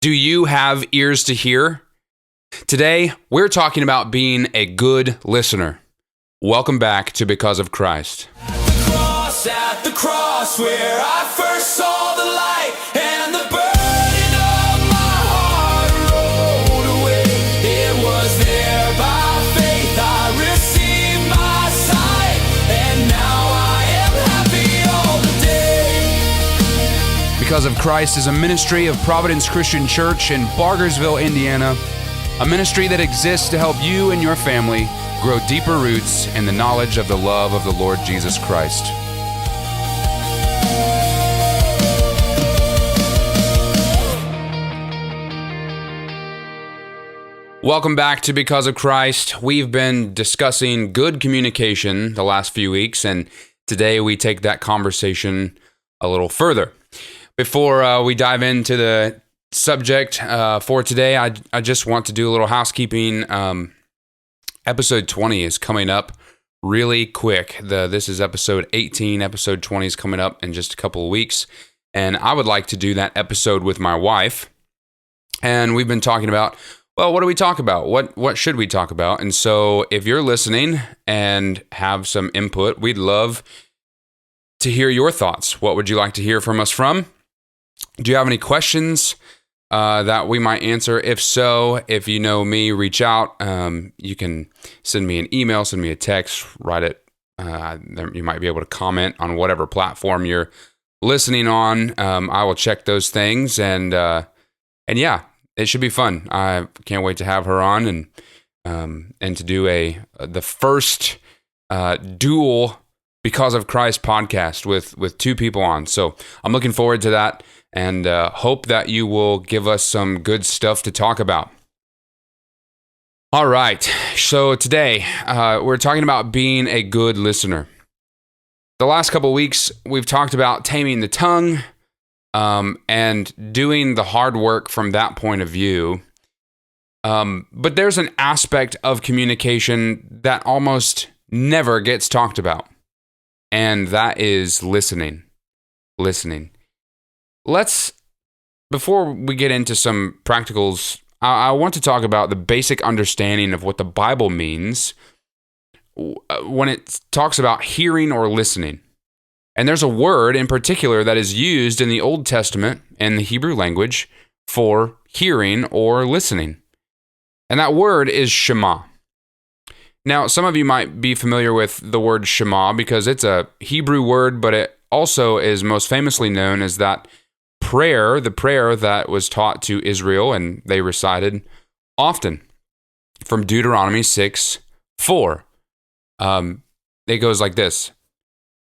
Do you have ears to hear? Today, we're talking about being a good listener. Welcome back to Because of Christ. At the cross where I first saw the light and the burden of my heart rolled away. It was there by faith I received my sight, and now I am happy all the day. Because of Christ is a ministry of Providence Christian Church in Bargersville, Indiana, a ministry that exists to help you and your family grow deeper roots in the knowledge of the love of the Lord Jesus Christ. Welcome back to Because of Christ. We've been discussing good communication the last few weeks, and today we take that conversation a little further. Before we dive into the subject for today, I just want to do a little housekeeping. Episode 20 is coming up really quick. This is episode 18. Episode 20 is coming up in just a couple of weeks, and I would like to do that episode with my wife. And we've been talking about, well, what do we talk about? What should we talk about? And so if you're listening and have some input, we'd love to hear your thoughts. What would you like to hear from us from? Do you have any questions that we might answer? If so, if you know me, reach out. You can send me an email, send me a text, write it. You might be able to comment on whatever platform you're listening on. I will check those things, and yeah, it should be fun. I can't wait to have her on and to do the first dual Because of Christ podcast with two people on. So I'm looking forward to that, and hope that you will give us some good stuff to talk about. All right, so today we're talking about being a good listener. The last couple of weeks, we've talked about taming the tongue, and doing the hard work from that point of view. But there's an aspect of communication that almost never gets talked about, and that is listening. Before we get into some practicals, I want to talk about the basic understanding of what the Bible means when it talks about hearing or listening. And there's a word in particular that is used in the Old Testament and the Hebrew language for hearing or listening. And that word is Shema. Now, some of you might be familiar with the word Shema because it's a Hebrew word, but it also is most famously known as that prayer, the prayer that was taught to Israel and they recited often from Deuteronomy 6:4. It goes like this: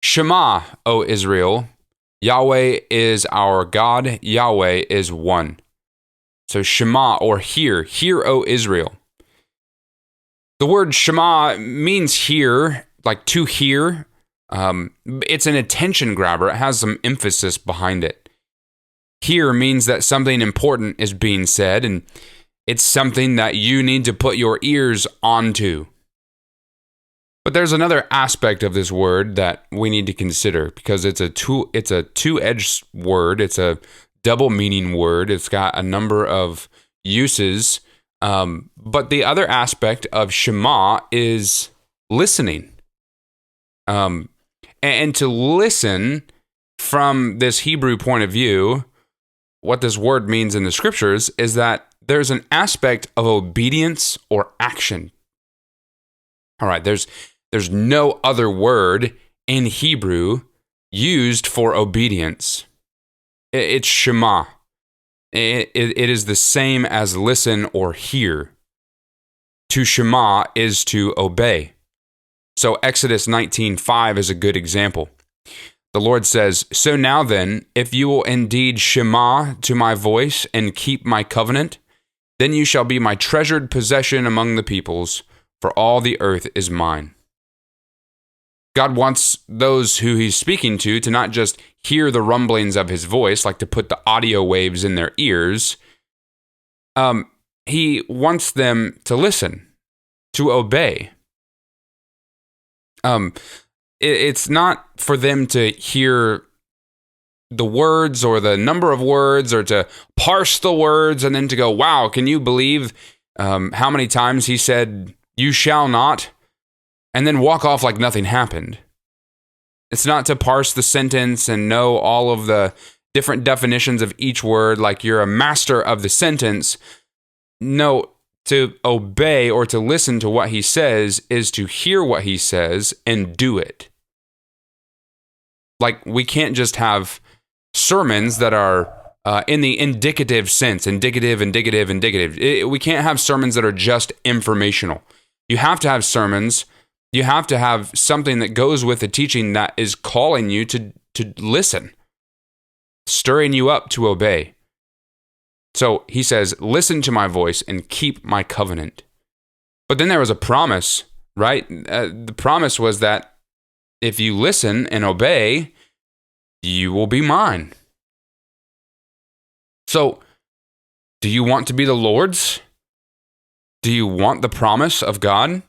Shema, O Israel, Yahweh is our God, Yahweh is one. So Shema, or hear, O Israel. The word Shema means hear, like to hear. It's an attention grabber. It has some emphasis behind it. Hear means that something important is being said, and it's something that you need to put your ears onto. But there's another aspect of this word that we need to consider because it's a two-edged word. It's a double meaning word. It's got a number of uses. But the other aspect of Shema is listening. And to listen from this Hebrew point of view, what this word means in the scriptures is that there's an aspect of obedience or action. All right, there's no other word in Hebrew used for obedience. It's Shema. It is the same as listen or hear. To Shema is to obey. So Exodus 19:5 is a good example. The Lord says, "So now then, if you will indeed Shema to my voice and keep my covenant, then you shall be my treasured possession among the peoples, for all the earth is mine." God wants those who he's speaking to not just hear the rumblings of his voice, like to put the audio waves in their ears. He wants them to listen, to obey. It's not for them to hear the words or the number of words or to parse the words and then to go, wow, can you believe how many times he said, you shall not, and then walk off like nothing happened. It's not to parse the sentence and know all of the different definitions of each word like you're a master of the sentence. No, to obey or to listen to what he says is to hear what he says and do it. Like, we can't just have sermons that are in the indicative sense, indicative. We can't have sermons that are just informational. You have to have sermons. You have to have something that goes with the teaching that is calling you to listen, stirring you up to obey. So he says, listen to my voice and keep my covenant. But then there was a promise, right? The promise was that if you listen and obey, you will be mine. So, do you want to be the Lord's? Do you want the promise of God?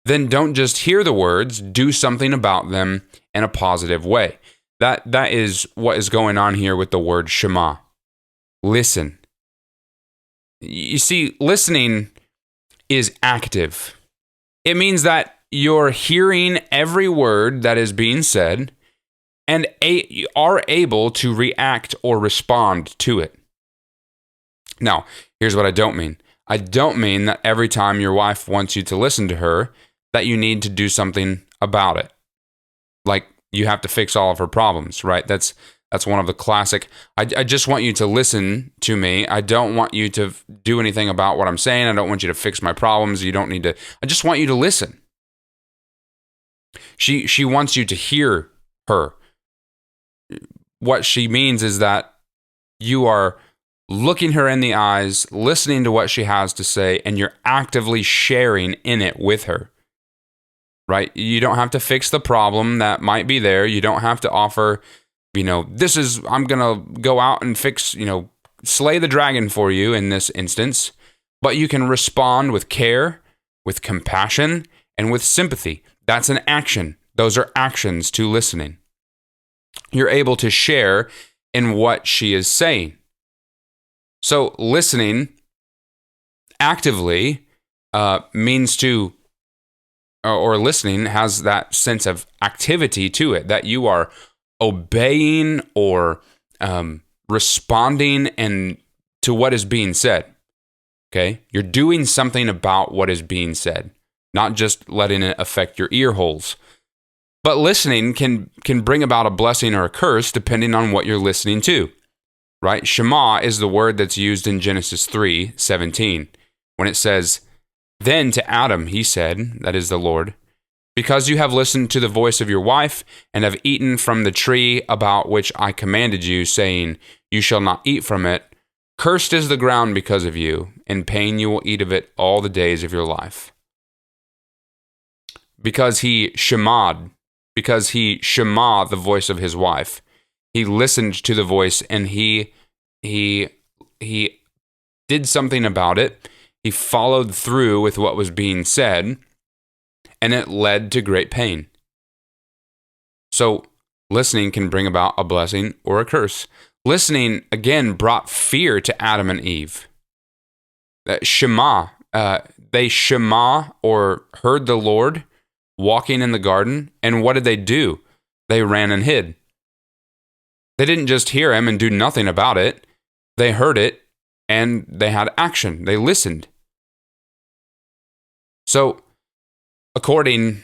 Then don't just hear the words, do something about them in a positive way. That is what is going on here with the word Shema. Listen. You see, listening is active. It means that you're hearing every word that is being said and are able to react or respond to it. Now, here's what I don't mean. I don't mean that every time your wife wants you to listen to her, that you need to do something about it. Like, you have to fix all of her problems, right? That's one of the classic, I just want you to listen to me. I don't want you to do anything about what I'm saying. I don't want you to fix my problems. You don't need to, I just want you to listen. She wants you to hear her. What she means is that you are looking her in the eyes, listening to what she has to say, and you're actively sharing in it with her. Right? You don't have to fix the problem that might be there. You don't have to offer, I'm going to go out and fix, slay the dragon for you in this instance. But you can respond with care, with compassion, and with sympathy. That's an action. Those are actions to listening. You're able to share in what she is saying. So listening actively means to, or listening has that sense of activity to it, that you are obeying or responding and to what is being said. Okay? You're doing something about what is being said, not just letting it affect your ear holes. But listening can bring about a blessing or a curse depending on what you're listening to. Right? Shema is the word that's used in Genesis 3:17 when it says, "Then to Adam he said," that is the Lord, "because you have listened to the voice of your wife and have eaten from the tree about which I commanded you, saying, you shall not eat from it, cursed is the ground because of you, in pain you will eat of it all the days of your life." Because he shema'd the voice of his wife. He listened to the voice and he did something about it. He followed through with what was being said, and it led to great pain. So listening can bring about a blessing or a curse. Listening, again, brought fear to Adam and Eve. They shema or heard the Lord walking in the garden, and what did they do? They ran and hid. They didn't just hear him and do nothing about it. They heard it, and they had action. They listened. So, we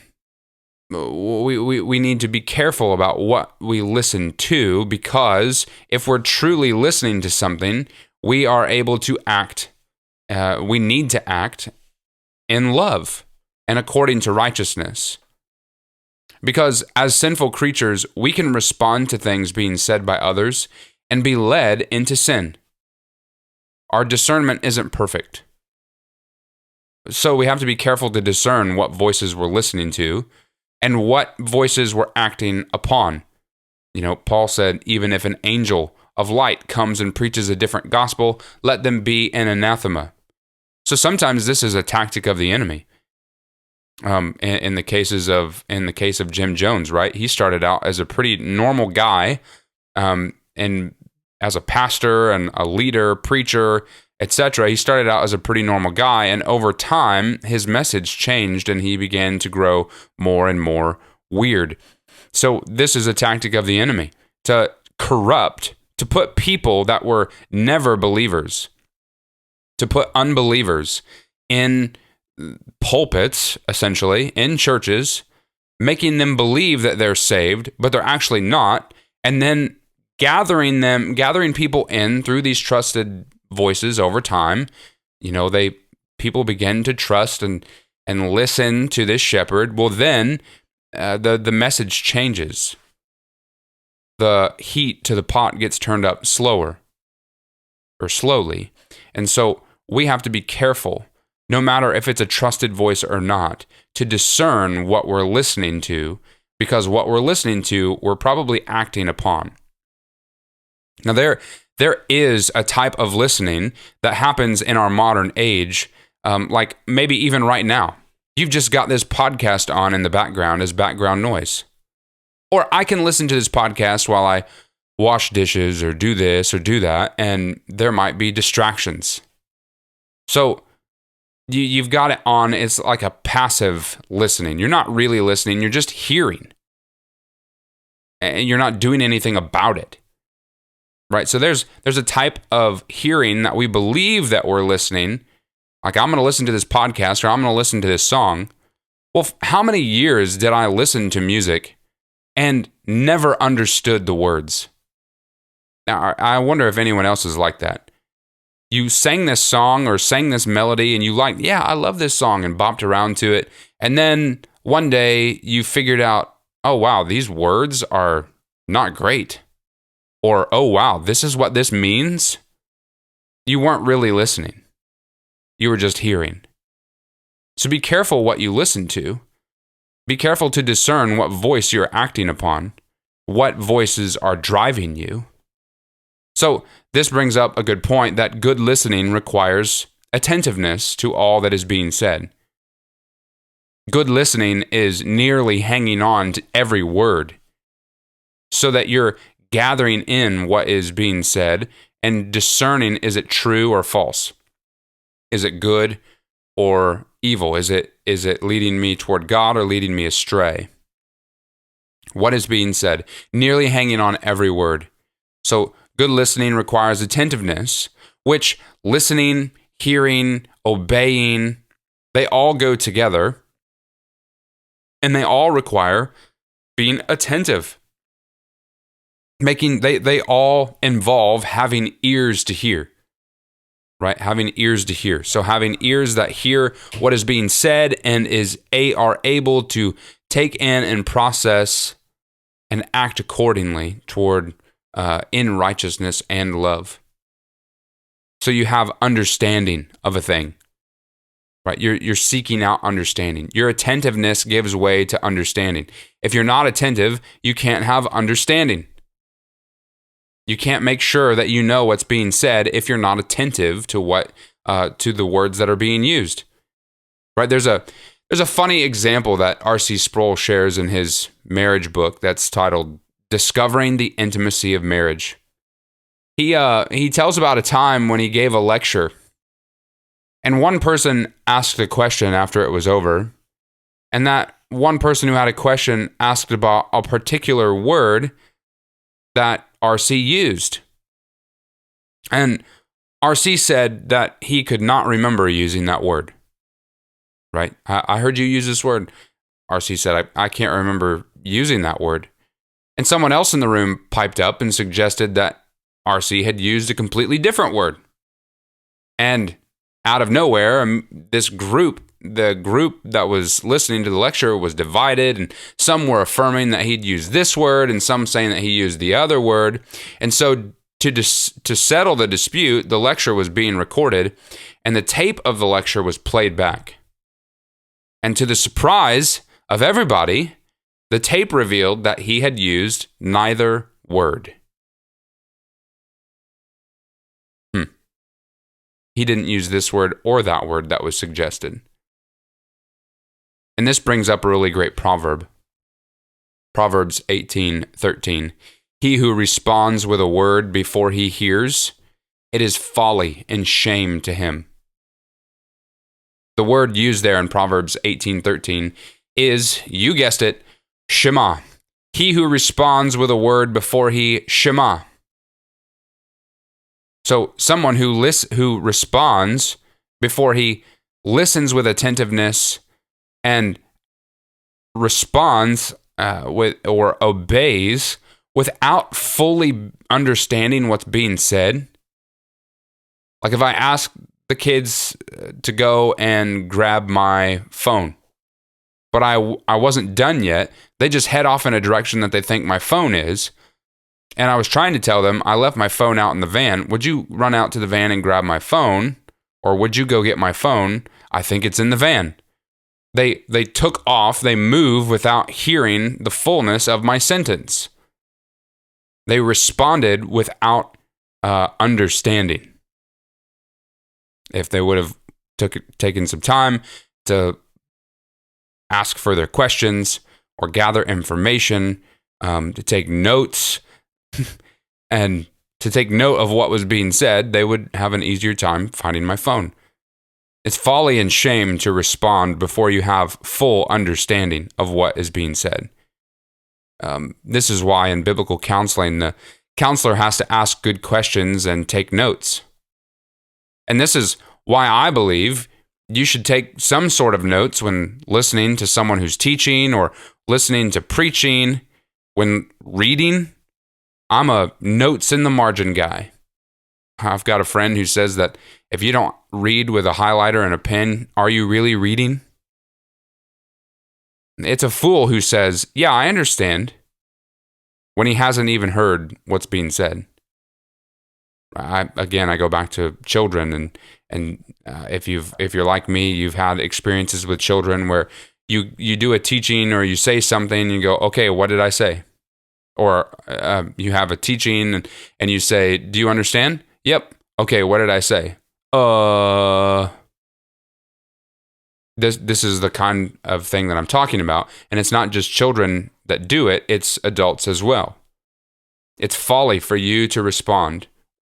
need to be careful about what we listen to, because if we're truly listening to something, we are able to act. We need to act in love and according to righteousness. Because as sinful creatures, we can respond to things being said by others and be led into sin. Our discernment isn't perfect. So we have to be careful to discern what voices we're listening to and what voices we're acting upon. Paul said, even if an angel of light comes and preaches a different gospel, let them be an anathema. So sometimes this is a tactic of the enemy. In the case of Jim Jones, right? He started out as a pretty normal guy, And as a pastor and a leader, preacher, etc., he started out as a pretty normal guy, and over time, his message changed, and he began to grow more and more weird. So this is a tactic of the enemy, to corrupt, to put people that were never believers, to put unbelievers in pulpits, essentially, in churches, making them believe that they're saved, but they're actually not, and then gathering people in through these trusted voices over time. People begin to trust and listen to this shepherd. Well, then the message changes. The heat to the pot gets turned up slowly. And so we have to be careful, no matter if it's a trusted voice or not, to discern what we're listening to, because what we're listening to, we're probably acting upon. Now, there is a type of listening that happens in our modern age, like maybe even right now. You've just got this podcast on in the background as background noise. Or I can listen to this podcast while I wash dishes or do this or do that, and there might be distractions. So you've got it on. It's like a passive listening. You're not really listening. You're just hearing. And you're not doing anything about it. Right? So there's a type of hearing that we believe that we're listening. Like, I'm going to listen to this podcast, or I'm going to listen to this song. Well, how many years did I listen to music and never understood the words? Now, I wonder if anyone else is like that. You sang this song or sang this melody and you I love this song, and bopped around to it. And then one day you figured out, oh, wow, these words are not great. Or, oh, wow, this is what this means. You weren't really listening. You were just hearing. So be careful what you listen to. Be careful to discern what voice you're acting upon, what voices are driving you. So this brings up a good point, that good listening requires attentiveness to all that is being said. Good listening is nearly hanging on to every word, so that you're gathering in what is being said and discerning, is it true or false? Is it good or evil? Is it leading me toward God or leading me astray? What is being said? Nearly hanging on every word. So good listening requires attentiveness, which listening, hearing, obeying, they all go together, and they all require being attentive. They all involve having ears to hear, right? Having ears to hear. So having ears that hear what is being said and are able to take in and process and act accordingly toward in righteousness and love. So you have understanding of a thing, right? You're seeking out understanding. Your attentiveness gives way to understanding. If you're not attentive, you can't have understanding. You can't make sure that you know what's being said if you're not attentive to to the words that are being used. Right? There's a funny example that R.C. Sproul shares in his marriage book that's titled "Discovering the Intimacy of Marriage." He tells about a time when he gave a lecture, and one person asked a question after it was over, and that one person who had a question asked about a particular word that R.C. used. And R.C. said that he could not remember using that word. Right? I heard you use this word. R.C. said, I can't remember using that word. And someone else in the room piped up and suggested that R.C. had used a completely different word. And out of nowhere, the group that was listening to the lecture was divided, and some were affirming that he'd used this word and some saying that he used the other word. And so to settle the dispute, the lecture was being recorded, and the tape of the lecture was played back. And to the surprise of everybody, the tape revealed that he had used neither word. He didn't use this word or that word that was suggested. And this brings up a really great proverb. Proverbs 18:13. He who responds with a word before he hears, it is folly and shame to him. The word used there in Proverbs 18:13 is, you guessed it, Shema. He who responds with a word before he Shema. So someone who responds before he listens with attentiveness and responds or obeys without fully understanding what's being said. Like if I ask the kids to go and grab my phone, but I wasn't done yet, they just head off in a direction that they think my phone is. And I was trying to tell them, I left my phone out in the van. Would you run out to the van and grab my phone? Or would you go get my phone? I think it's in the van. They took off, they moved without hearing the fullness of my sentence. They responded without understanding. If they would have taken some time to ask further questions or gather information, to take notes, and to take note of what was being said, they would have an easier time finding my phone. It's folly and shame to respond before you have full understanding of what is being said. This is why in biblical counseling, the counselor has to ask good questions and take notes. And this is why I believe you should take some sort of notes when listening to someone who's teaching or listening to preaching. When reading, I'm a notes in the margin guy. I've got a friend who says that if you don't read with a highlighter and a pen, are you really reading? It's a fool who says, yeah, I understand, when he hasn't even heard what's being said. I go back to children, and if you're like me, you've had experiences with children where you do a teaching or you say something and you go, okay, what did I say? Or you have a teaching and you say, do you understand? Yep. Okay, what did I say? This is the kind of thing that I'm talking about. And it's not just children that do it, it's adults as well. It's folly for you to respond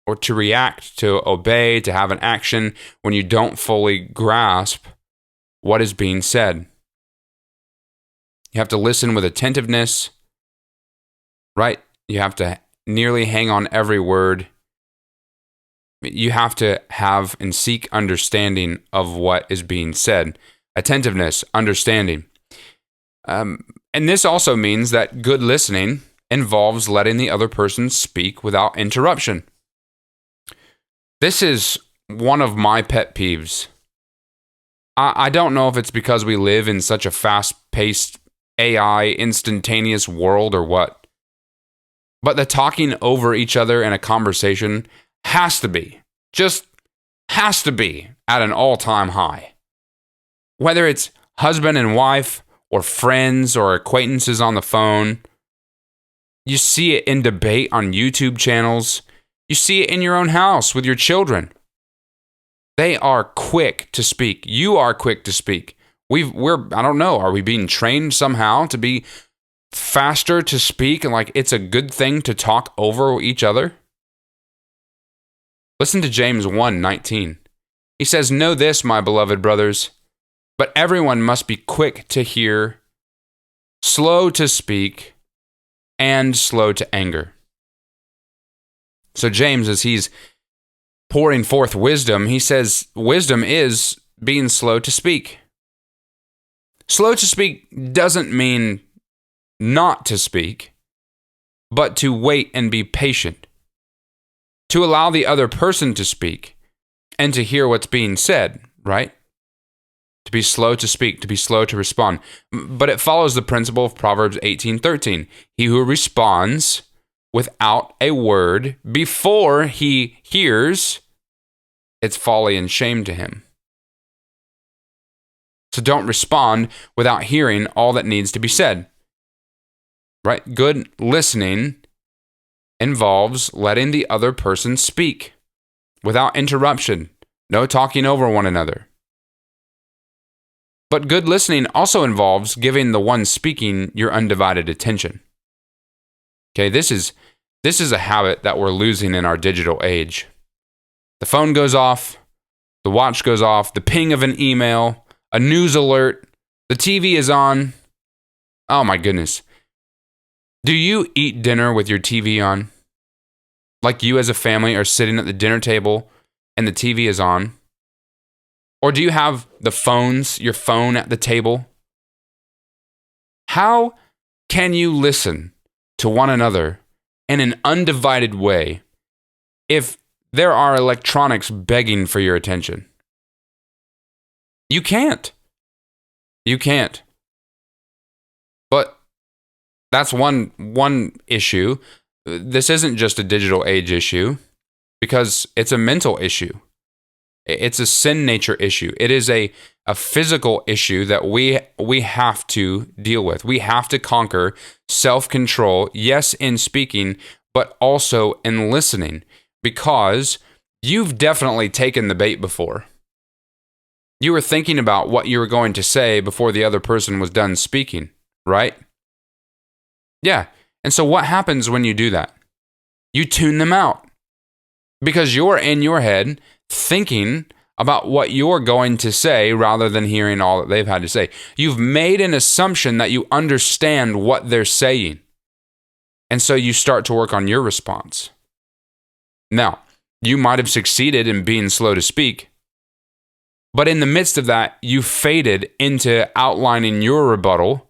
or to react, to obey, to have an action when you don't fully grasp what is being said. You have to listen with attentiveness, right? You have to nearly hang on every word. You have to have and seek understanding of what is being said. Attentiveness, understanding. And this also means that good listening involves letting the other person speak without interruption. This is one of my pet peeves. I don't know if it's because we live in such a fast-paced AI instantaneous world or what, but the talking over each other in a conversation has to be at an all-time high. Whether it's husband and wife or friends or acquaintances on the phone, you see it in debate on YouTube channels. You see it in your own house with your children. They are quick to speak. You are quick to speak. I don't know, are we being trained somehow to be faster to speak and like it's a good thing to talk over each other? Listen to James 1:19. He says, "Know this, my beloved brothers, but everyone must be quick to hear, slow to speak, and slow to anger." So James, as he's pouring forth wisdom, he says wisdom is being slow to speak. Slow to speak doesn't mean not to speak, but to wait and be patient, to allow the other person to speak and to hear what's being said, right? To be slow to speak, to be slow to respond. But it follows the principle of Proverbs 18:13. He who responds without a word before he hears, it's folly and shame to him. So don't respond without hearing all that needs to be said. Right? Good listening involves letting the other person speak without interruption, no talking over one another. But good listening also involves giving the one speaking your undivided attention. Okay, this is This is a habit that we're losing in our digital age. The phone goes off, the watch goes off, the ping of an email, a news alert, the TV is on. Oh my goodness. Do you eat dinner with your TV on? Like you as a family are sitting at the dinner table and the TV is on? Or do you have your phone at the table? How can you listen to one another in an undivided way if there are electronics begging for your attention? You can't. You can't. But that's one issue. This isn't just a digital age issue because it's a mental issue. It's a sin nature issue. It is a physical issue that we have to deal with. We have to conquer self-control, yes, in speaking, but also in listening, because you've definitely taken the bait before. You were thinking about what you were going to say before the other person was done speaking, right? Yeah. And so what happens when you do that? You tune them out because you're in your head thinking about what you're going to say rather than hearing all that they've had to say. You've made an assumption that you understand what they're saying. And so you start to work on your response. Now, you might have succeeded in being slow to speak, but in the midst of that, you faded into outlining your rebuttal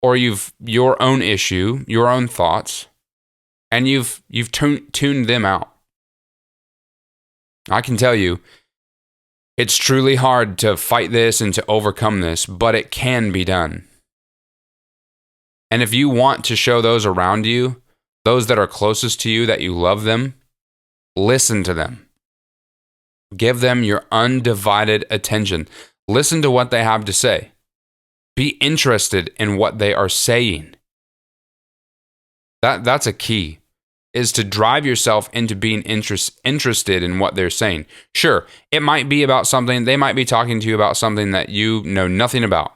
or your own issue, your own thoughts, and you've tuned them out. I can tell you, it's truly hard to fight this and to overcome this, but it can be done. And if you want to show those around you, those that are closest to you, that you love them, listen to them. Give them your undivided attention. Listen to what they have to say. Be interested in what they are saying. That's a key, is to drive yourself into being interested in what they're saying. Sure, it might be about something, they might be talking to you about something that you know nothing about.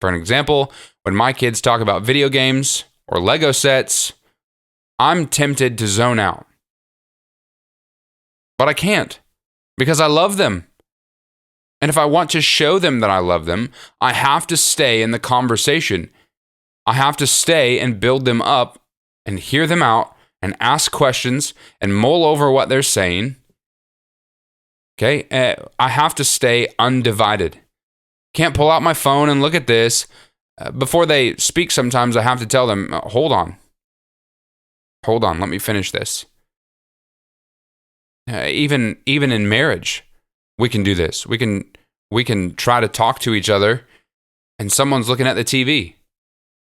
For an example, when my kids talk about video games or Lego sets, I'm tempted to zone out. But I can't, because I love them. And if I want to show them that I love them, I have to stay in the conversation. I have to stay and build them up and hear them out and ask questions and mull over what they're saying. Okay? I have to stay undivided. Can't pull out my phone and look at this. Before they speak, sometimes I have to tell them, hold on, let me finish this. Even in marriage, we can do this. We can try to talk to each other and someone's looking at the TV.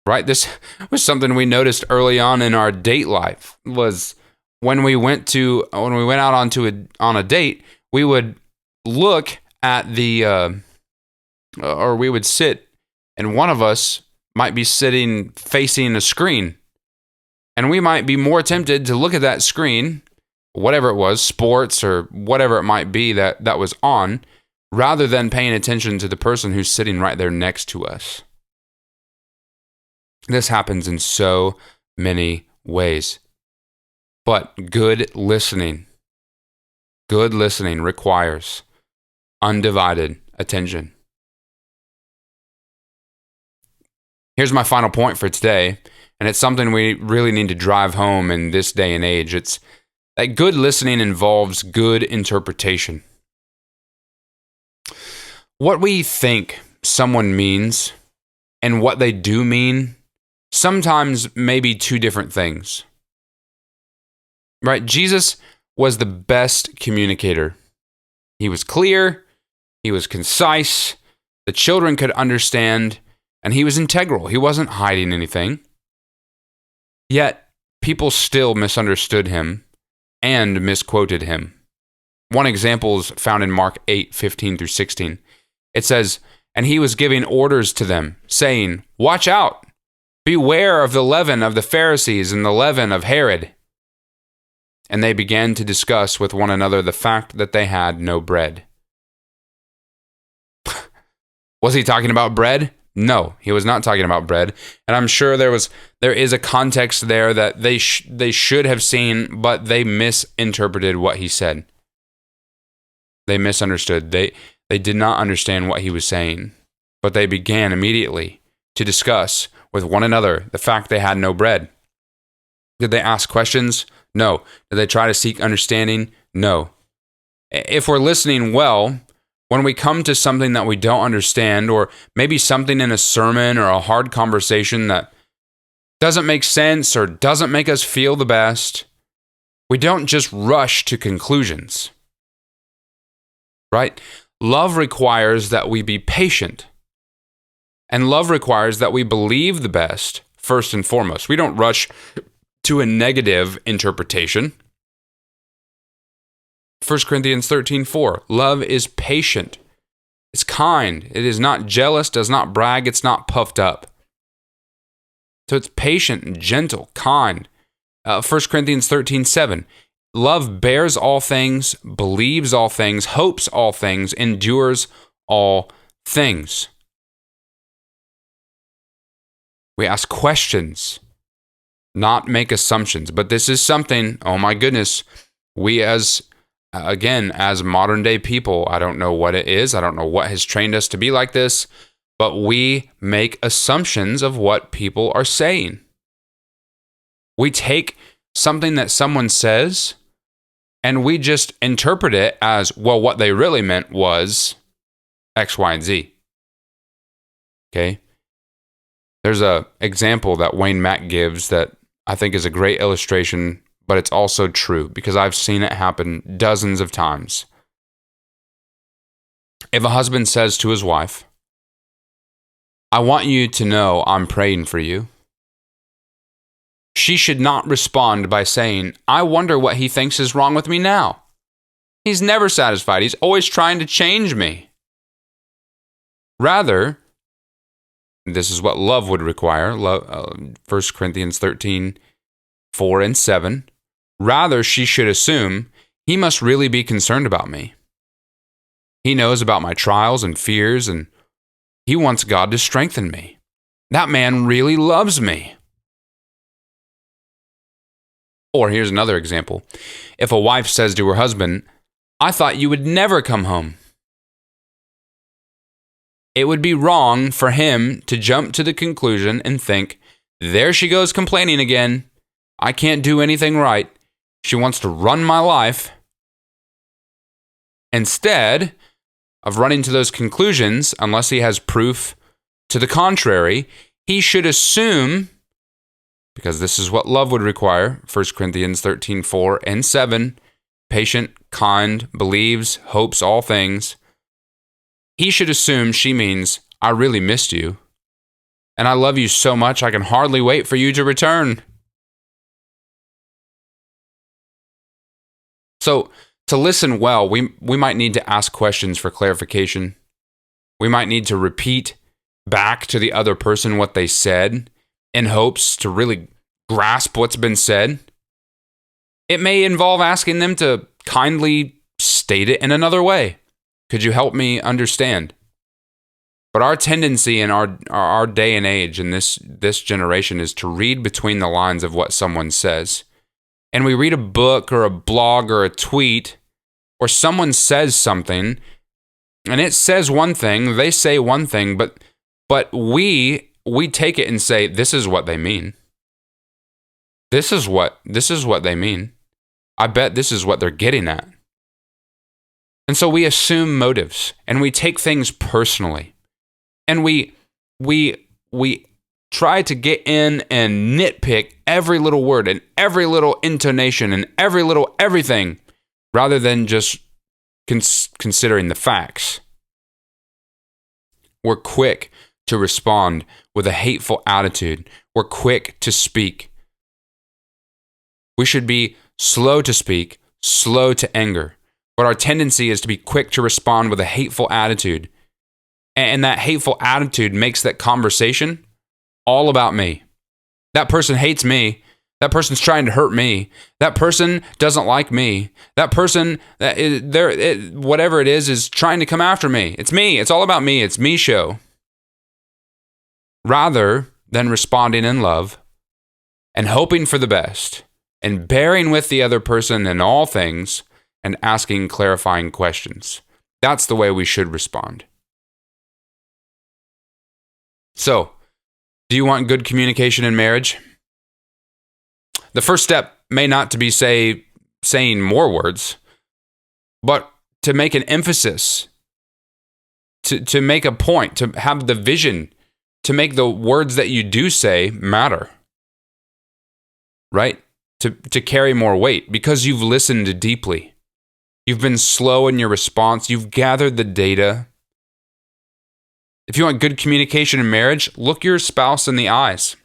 Right? This was something we noticed early on in our date life, was when we went out on a date, we would look at or we would sit, and one of us might be sitting facing a screen, and we might be more tempted to look at that screen, whatever it was, sports or whatever it might be that was on, rather than paying attention to the person who's sitting right there next to us. This happens in so many ways. But good listening requires undivided attention. Here's my final point for today, and it's something we really need to drive home in this day and age. It's that good listening involves good interpretation. What we think someone means and what they do mean sometimes may be two different things. Right? Jesus was the best communicator. He was clear, he was concise, the children could understand, and he was integral. He wasn't hiding anything. Yet, people still misunderstood him and misquoted him. One example is found in Mark 8:15-16. It says, "And he was giving orders to them, saying, 'Watch out! Beware of the leaven of the Pharisees and the leaven of Herod.' And they began to discuss with one another the fact that they had no bread." Was he talking about bread? No, he was not talking about bread. And I'm sure there is a context there that they should have seen, but they misinterpreted what he said. They misunderstood. They did not understand what he was saying, but they began immediately to discuss with one another the fact they had no bread. Did they ask questions? No. Did they try to seek understanding? No. If we're listening well, when we come to something that we don't understand, or maybe something in a sermon or a hard conversation that doesn't make sense or doesn't make us feel the best, we don't just rush to conclusions. Right? Love requires that we be patient. And love requires that we believe the best first and foremost. We don't rush to a negative interpretation. 1 Corinthians 13:4, love is patient. It's kind. It is not jealous, does not brag, it's not puffed up. So it's patient and gentle, kind. 1 Corinthians 13:7, love bears all things, believes all things, hopes all things, endures all things. We ask questions, not make assumptions. But this is something, oh my goodness, we as modern day people, I don't know what it is. I don't know what has trained us to be like this, but we make assumptions of what people are saying. We take something that someone says and we just interpret it as, well, what they really meant was X, Y, and Z. Okay? There's an example that Wayne Mack gives that I think is a great illustration, but it's also true because I've seen it happen dozens of times. If a husband says to his wife, I want you to know I'm praying for you, she should not respond by saying, I wonder what he thinks is wrong with me now. He's never satisfied. He's always trying to change me. Rather, this is what love would require. 1 Corinthians 13:4 and 7. Rather, she should assume he must really be concerned about me. He knows about my trials and fears, and he wants God to strengthen me. That man really loves me. Or here's another example. If a wife says to her husband, I thought you would never come home. It would be wrong for him to jump to the conclusion and think, there she goes complaining again. I can't do anything right. She wants to run my life. Instead of running to those conclusions, unless he has proof to the contrary, he should assume, because this is what love would require, 1 Corinthians 13:4 and 7, patient, kind, believes, hopes all things. He should assume she means, I really missed you, and I love you so much I can hardly wait for you to return. So, to listen well, we might need to ask questions for clarification. We might need to repeat back to the other person what they said in hopes to really grasp what's been said. It may involve asking them to kindly state it in another way. Could you help me understand? But our tendency in our day and age in this generation is to read between the lines of what someone says. And we read a book or a blog or a tweet, or someone says something, and it says one thing, they say one thing, but we take it and say, this is what they mean. This is what they mean. I bet this is what they're getting at. And so we assume motives, and we take things personally. And we try to get in and nitpick every little word and every little intonation and every little everything, rather than just considering the facts. We're quick to respond with a hateful attitude. We're quick to speak. We should be slow to speak, slow to anger. But our tendency is to be quick to respond with a hateful attitude. And that hateful attitude makes that conversation all about me. That person hates me. That person's trying to hurt me. That person doesn't like me. That person, whatever it is trying to come after me. It's me. It's all about me. It's me show. rather than responding in love and hoping for the best and bearing with the other person in all things and asking clarifying questions. That's the way we should respond. So, do you want good communication in marriage? The first step may not to be saying more words, but to make an emphasis, to make a point, to have the vision, to make the words that you do say matter, right? To carry more weight because you've listened deeply. You've been slow in your response. You've gathered the data. If you want good communication in marriage, look your spouse in the eyes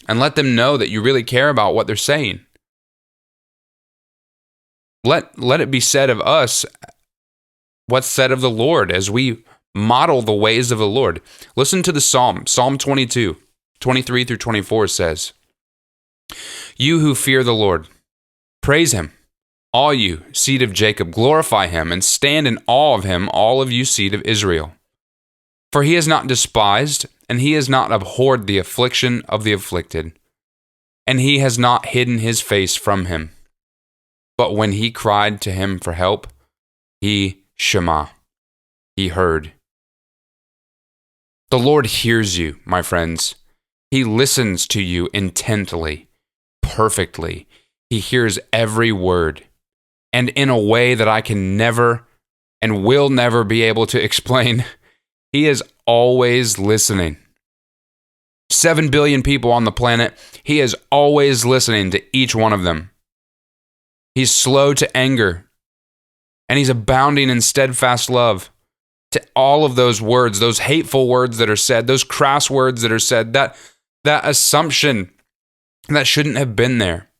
and let them know that you really care about what they're saying. Let it be said of us what's said of the Lord as we model the ways of the Lord. Listen to the Psalm 22, 23 through 24 says, "You who fear the Lord, praise him. All you, seed of Jacob, glorify him and stand in awe of him, all of you, seed of Israel. For he has not despised, and he has not abhorred the affliction of the afflicted, and he has not hidden his face from him. But when he cried to him for help, he heard." The Lord hears you, my friends. He listens to you intently, perfectly. He hears every word, and in a way that I can never and will never be able to explain. He is always listening. 7 billion people on the planet. He is always listening to each one of them. He's slow to anger, and he's abounding in steadfast love. To all of those words, those hateful words that are said, those crass words that are said, that assumption that shouldn't have been there.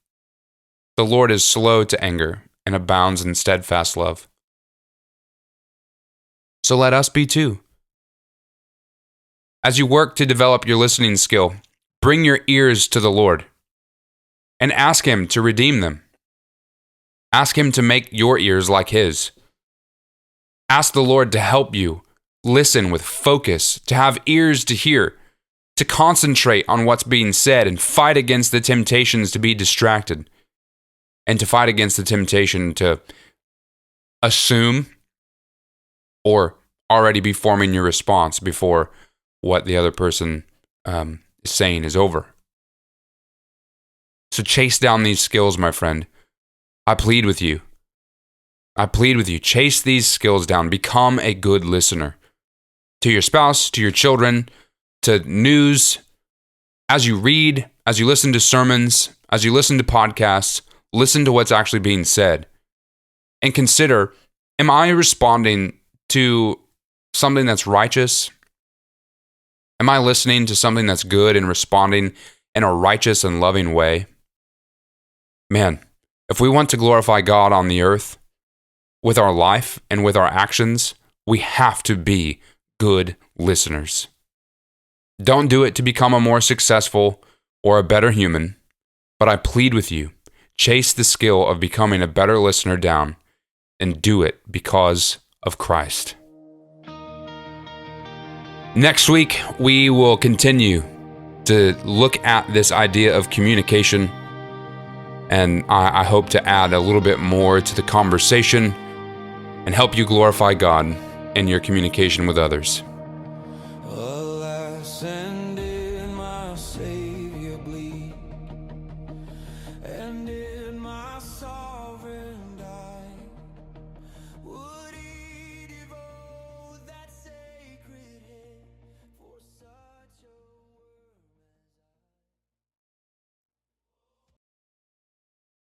The Lord is slow to anger and abounds in steadfast love. So let us be too. As you work to develop your listening skill, bring your ears to the Lord and ask him to redeem them. Ask him to make your ears like his. Ask the Lord to help you listen with focus, to have ears to hear, to concentrate on what's being said and fight against the temptations to be distracted and to fight against the temptation to assume or already be forming your response before what the other person is saying is over. So chase down these skills, my friend. I plead with you. Chase these skills down. Become a good listener to your spouse, to your children, to news. As you read, as you listen to sermons, as you listen to podcasts, listen to what's actually being said. And consider, am I responding to something that's righteous? Am I listening to something that's good and responding in a righteous and loving way? Man, if we want to glorify God on the earth with our life and with our actions, we have to be good listeners. Don't do it to become a more successful or a better human, but I plead with you, chase the skill of becoming a better listener down and do it because of Christ. Next week, we will continue to look at this idea of communication, and I hope to add a little bit more to the conversation and help you glorify God in your communication with others.